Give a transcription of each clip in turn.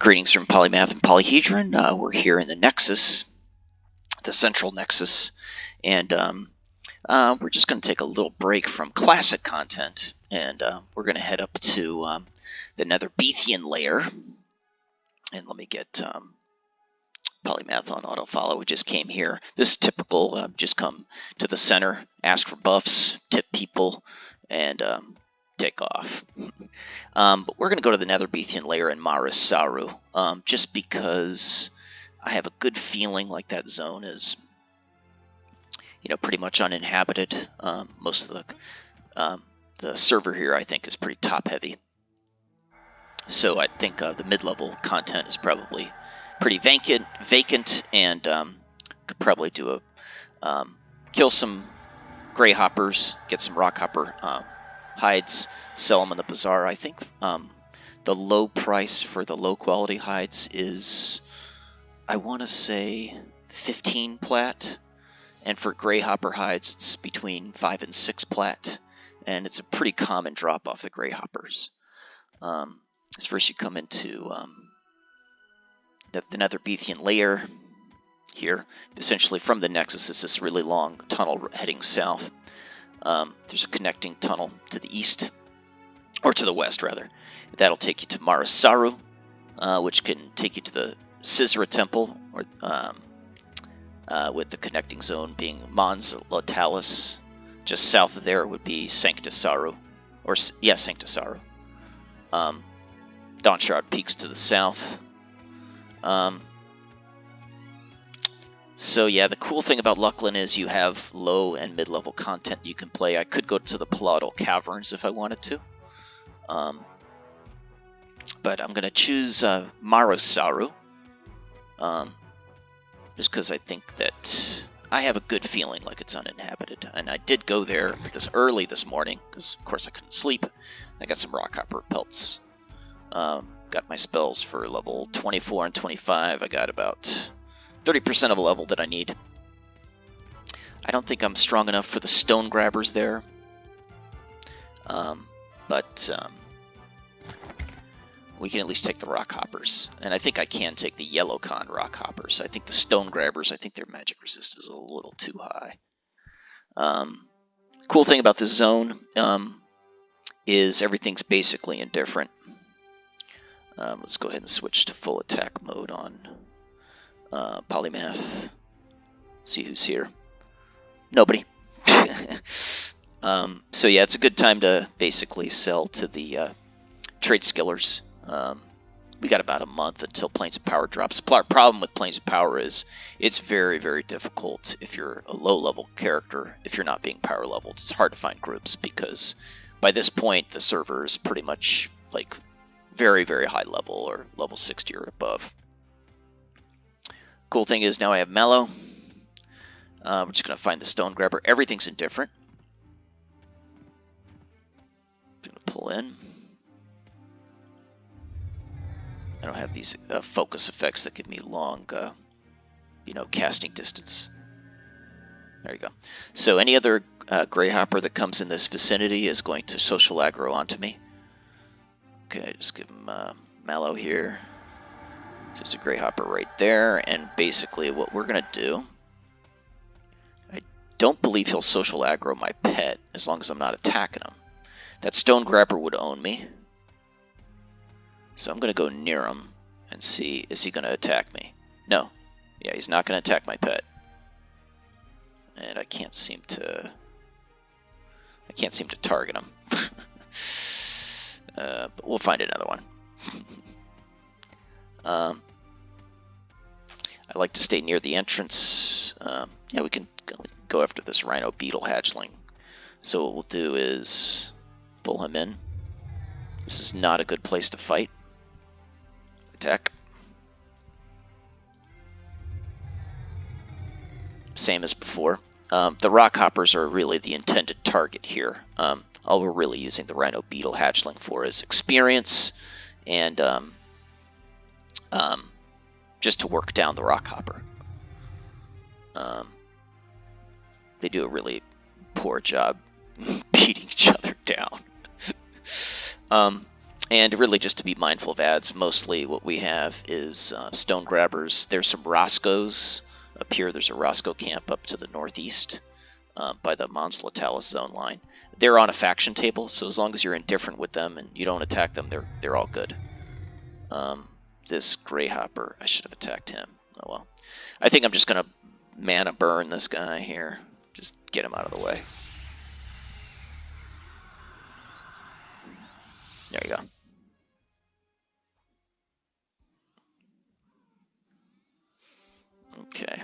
Greetings from Polymath and Polyhedron. We're here in the Nexus, the central Nexus, and we're just going to take a little break from classic content, and we're going to head up to the Netherbeathian layer. And let me get Polymath on autofollow. We just came here. This is typical. Just come to the center, ask for buffs, tip people, and take off. But we're going to go to the Netherbeathian layer in Marusaru, just because I have a good feeling like that zone is, pretty much uninhabited. Most of the server here, I think, is pretty top-heavy. So I think the mid-level content is probably pretty vacant, and could probably do a kill some gray hoppers, get some rock hopper hides, sell them in the bazaar. I think the low price for the low quality hides is, I want to say, 15 plat, and for gray hopper hides it's between 5 and 6 plat, and it's a pretty common drop off the gray hoppers. First you come into the Netherbeathian layer here. Essentially from the Nexus, it's this really long tunnel heading south. There's a connecting tunnel to the east, or to the west rather. That'll take you to Marusaru, which can take you to the Caesara Temple, or with the connecting zone being Mons Latalis. Just south of there would be Sanctusaru, Sanctusaru. Dawnshard Peaks to the south. So yeah, the cool thing about Lucklin is you have low and mid-level content you can play. I could go to the Palautal Caverns if I wanted to. But I'm going to choose Marusaru. Just because I think that I have a good feeling like it's uninhabited. And I did go there early this morning, because of course I couldn't sleep. I got some Rockhopper pelts. Got my spells for level 24 and 25. I got about 30% of a level that I need. I don't think I'm strong enough for the stone grabbers there. But we can at least take the rock hoppers. And I think I can take the yellow con rock hoppers. I think the stone grabbers, I think their magic resist is a little too high. Cool thing about this zone is everything's basically indifferent. Let's go ahead and switch to full attack mode on Polymath. See who's here. Nobody. So yeah, it's a good time to basically sell to the trade skillers. We got about a month until Planes of Power drops. The problem with Planes of Power is it's very, very difficult if you're a low-level character, if you're not being power leveled. It's hard to find groups because by this point the server is pretty much like very, very high level, or level 60 or above. Cool thing is now I have Mallow. We're just going to find the stone grabber. Everything's indifferent. I'm going to pull in. I don't have these focus effects that give me long, casting distance. There you go. So any other gray hopper that comes in this vicinity is going to social aggro onto me. Okay, just give him Mallow here. There's a gray hopper right there, and basically what we're going to do, I don't believe he'll social aggro my pet as long as I'm not attacking him. That stone grabber would own me. So I'm going to go near him and see, is he going to attack me? No. Yeah, he's not going to attack my pet. And I can't seem to target him. But we'll find another one. I like to stay near the entrance. Yeah, we can go after this Rhino Beetle hatchling. So what we'll do is pull him in. This is not a good place to fight. Attack. Same as before. The rock hoppers are really the intended target here. All we're really using the Rhino Beetle hatchling for is experience and just to work down the rock hopper. They do a really poor job beating each other down. And really just to be mindful of ads, mostly what we have is stone grabbers. There's some Roscoes up here. There's a Roscoe camp up to the northeast by the Mons Latalis zone line. They're on a faction table, so as long as you're indifferent with them and you don't attack them, they're all good. This Greyhopper, I should have attacked him. Oh well. I think I'm just going to mana burn this guy here. Just get him out of the way. There you go. Okay.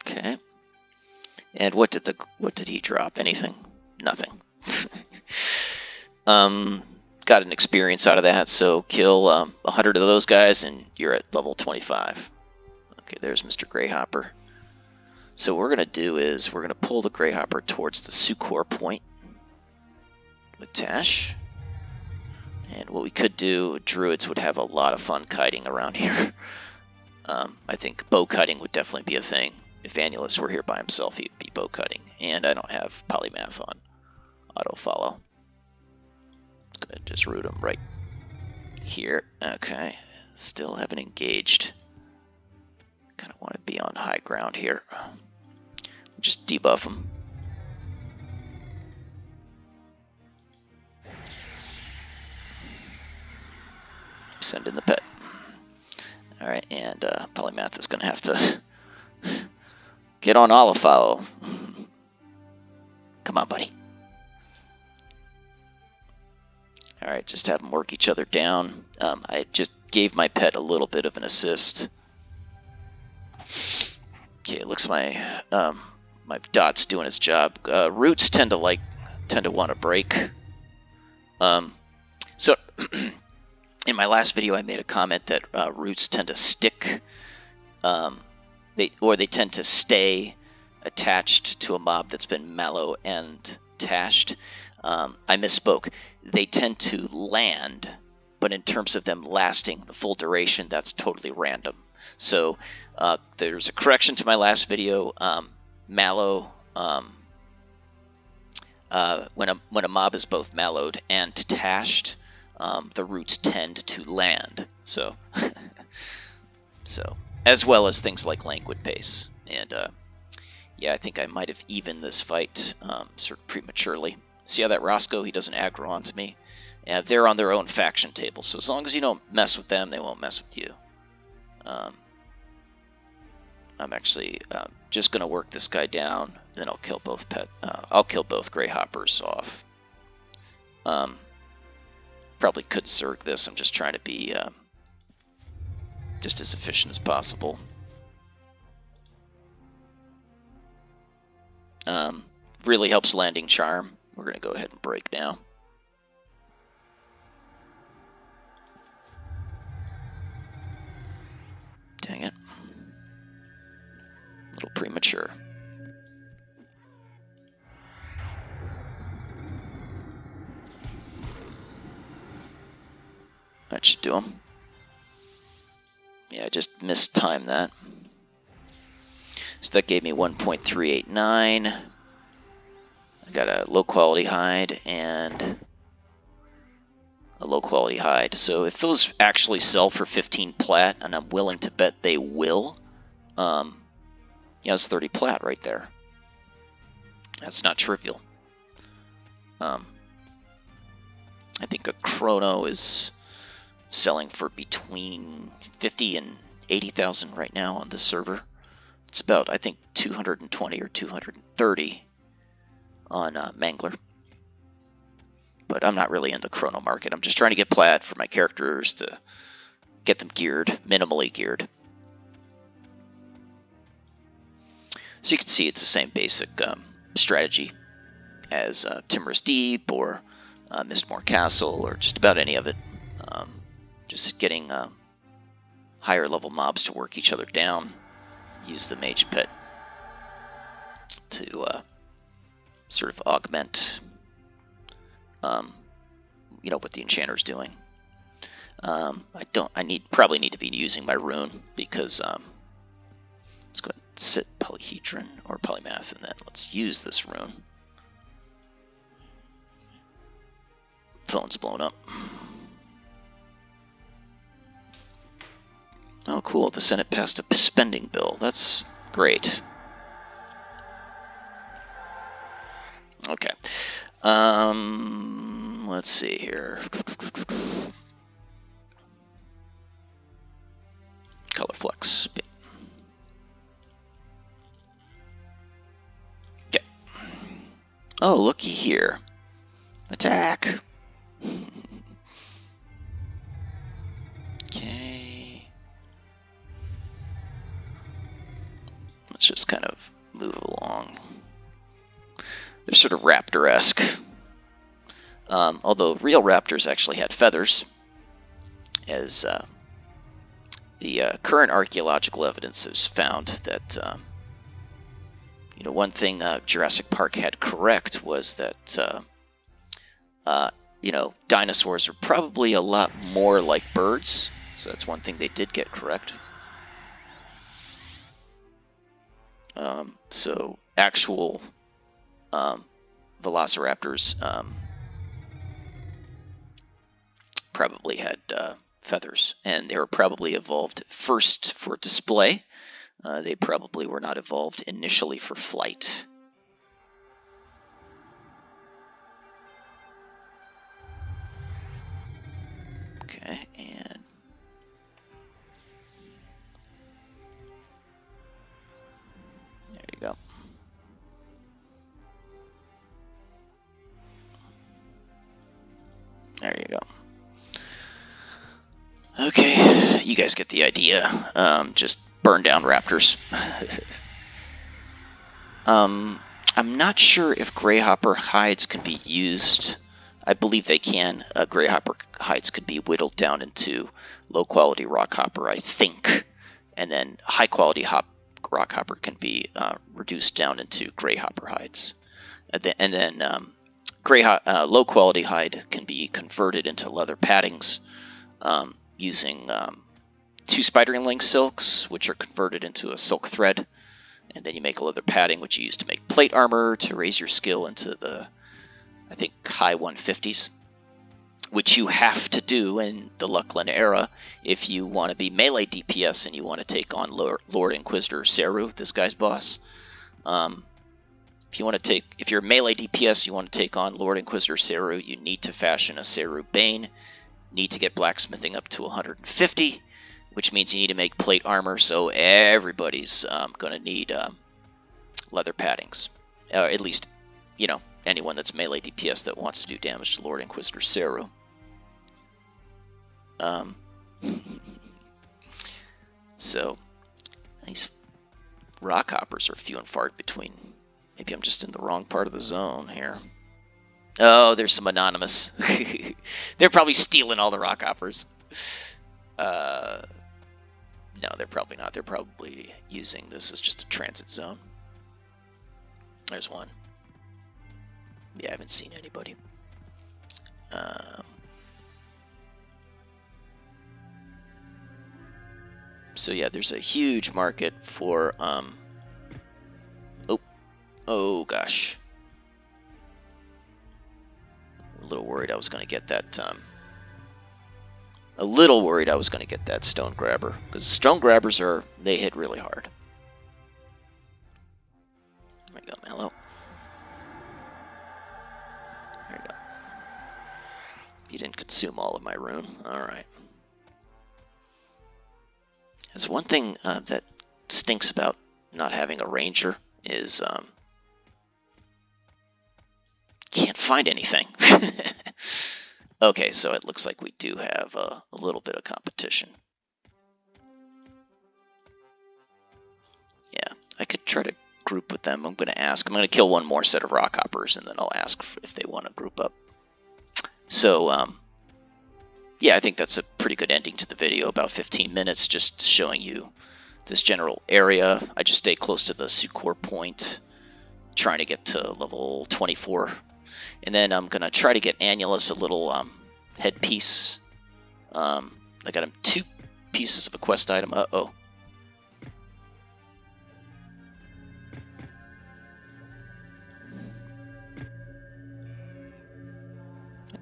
Okay. And what did he drop? Anything? Nothing. Got an experience out of that, so kill 100 of those guys and you're at level 25. Okay, there's Mr. Greyhopper. So what we're going to do is we're going to pull the Greyhopper towards the Sucor point with Tash. And what we could do, Druids would have a lot of fun kiting around here. I think bow cutting would definitely be a thing. If Annulus were here by himself, he'd be bow cutting. And I don't have Polymath on auto follow. Go ahead and just root him right here. Okay, still haven't engaged. Kind of want to be on high ground here. Just debuff him. Send in the pet. Alright, and Polymath is going to have to get on Olifalo. Come on, buddy. Alright, just have them work each other down. I just gave my pet a little bit of an assist. Okay, it looks my dot's doing its job. Roots tend to want to break. So in my last video, I made a comment that roots tend to stick. They tend to stay attached to a mob that's been mallow and tashed. I misspoke. They tend to land, but in terms of them lasting the full duration, that's totally random. So there's a correction to my last video. Mallow, when a mob is both mallowed and tashed, the roots tend to land. So, as well as things like languid pace. And yeah, I think I might have evened this fight sort of prematurely. See how that Roscoe, he doesn't aggro onto me. And they're on their own faction table, so as long as you don't mess with them, they won't mess with you. I'm actually just going to work this guy down, then I'll kill both Greyhoppers off. Probably could Zerg this. I'm just trying to be just as efficient as possible. Really helps landing charm. We're going to go ahead and break now. Dang it. A little premature. That should do him. Yeah, I just mistimed that. So that gave me 1.389. I got a low quality hide and a low quality hide. So if those actually sell for 15 plat, and I'm willing to bet they will, yeah, it's 30 plat right there. That's not trivial. I think a chrono is selling for between 50 and 80,000 right now on this server. It's about, I think, 220 or 230 on Mangler. But I'm not really in the chrono market. I'm just trying to get plat for my characters to get them geared, minimally geared. So you can see it's the same basic strategy as Timorous Deep or Mistmore Castle or just about any of it. Just getting higher level mobs to work each other down. Use the Mage Pet to sort of augment you know, what the Enchanter's doing. I probably need to be using my rune because let's go ahead and sit Polyhedron or Polymath, and then let's use this rune. Phone's blown up. Oh, cool. The Senate passed a spending bill. That's great. Okay. Let's see here. Color flux. Okay. Oh, looky here. Attack. Okay. Let's just kind of move along. They're sort of raptor-esque. Although real raptors actually had feathers, as the current archaeological evidence has found that one thing Jurassic Park had correct was that dinosaurs are probably a lot more like birds. So that's one thing they did get correct. So actual velociraptors probably had feathers, and they were probably evolved first for display. They probably were not evolved initially for flight. Okay, and there you go. There you go. Okay, you guys get the idea. Just burn down raptors. I'm not sure if greyhopper hides can be used. I believe they can. Greyhopper hides could be whittled down into low-quality rockhopper, I think. And then high-quality rockhopper can be reduced down into greyhopper hides. And then low-quality hide can be converted into leather paddings using 2 spidering link silks, which are converted into a silk thread. And then you make a leather padding, which you use to make plate armor to raise your skill into the, I think, high 150s, which you have to do in the Luckland era if you want to be melee DPS and you want to take on Lord Inquisitor Seru, this guy's boss. If you're melee DPS, you want to take on Lord Inquisitor Seru, you need to fashion a Seru Bane, need to get blacksmithing up to 150, which means you need to make plate armor, so everybody's going to need leather paddings. At least, anyone that's melee DPS that wants to do damage to Lord Inquisitor Seru. So, these rockhoppers are few and far between. Maybe I'm just in the wrong part of the zone here. Oh, there's some anonymous. They're probably stealing all the rockhoppers. No, they're probably not. They're probably using this as just a transit zone. There's one. Yeah, I haven't seen anybody. So yeah, there's a huge market for oh gosh. A little worried I was going to get that stone grabber, because stone grabbers they hit really hard. There we go, Mellow. There you go. You didn't consume all of my rune. Alright. There's one thing that stinks about not having a ranger is can't find anything. Okay, so it looks like we do have a little bit of competition. Yeah, I could try to group with them. I'm going to ask. I'm going to kill one more set of rockhoppers, and then I'll ask if they want to group up. So, yeah, I think that's a pretty good ending to the video. About 15 minutes, just showing you this general area. I just stay close to the Sucor point, trying to get to level 24. And then I'm going to try to get Annulus a little headpiece. I got him 2 pieces of a quest item. Uh-oh.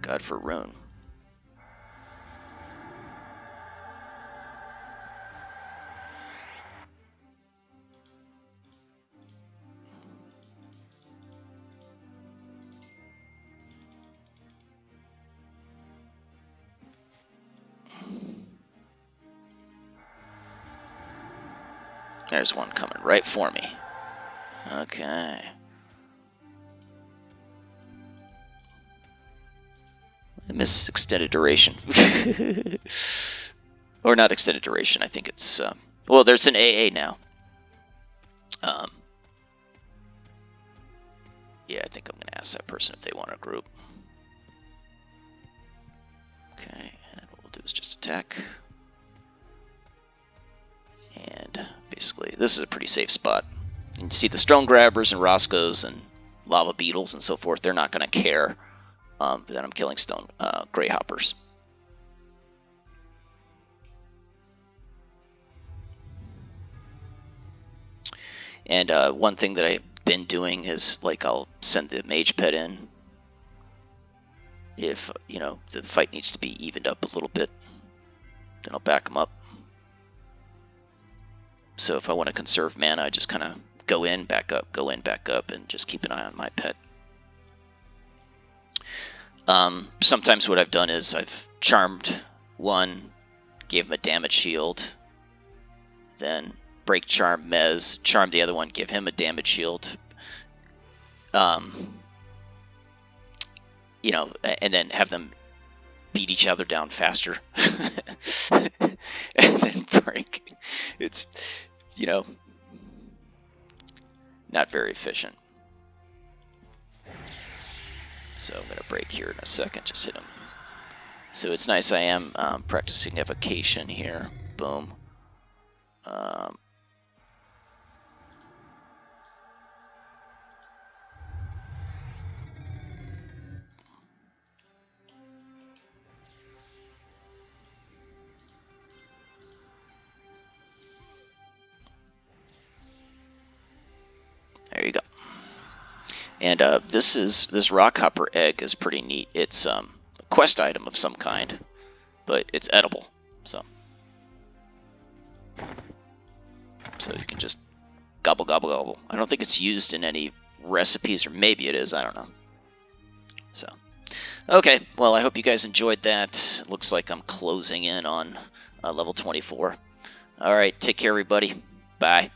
God for rune. There's one coming right for me. Okay. I miss extended duration. Or not extended duration, I think it's... well, there's an AA now. Yeah, I think I'm going to ask that person if they want a group. Okay, and what we'll do is just attack. And basically, this is a pretty safe spot. And you see the stone grabbers and Roscoes and lava beetles and so forth, they're not going to care that I'm killing stone greyhoppers. And one thing that I've been doing is, like, I'll send the mage pet in if, you know, the fight needs to be evened up a little bit. Then I'll back them up. So if I want to conserve mana, I just kind of go in, back up, go in, back up, and just keep an eye on my pet. Sometimes what I've done is I've charmed one, gave him a damage shield, then break charm Mez, charm the other one, give him a damage shield. You know, and then have them beat each other down faster. And then break. It's, you know, not very efficient. So I'm going to break here in a second, just hit him. So it's nice I am practicing evocation here. Boom. There you go. And this rockhopper egg is pretty neat. It's a quest item of some kind, but it's edible. So you can just gobble, gobble, gobble. I don't think it's used in any recipes, or maybe it is. I don't know. So, okay. Well, I hope you guys enjoyed that. It looks like I'm closing in on level 24. All right. Take care, everybody. Bye.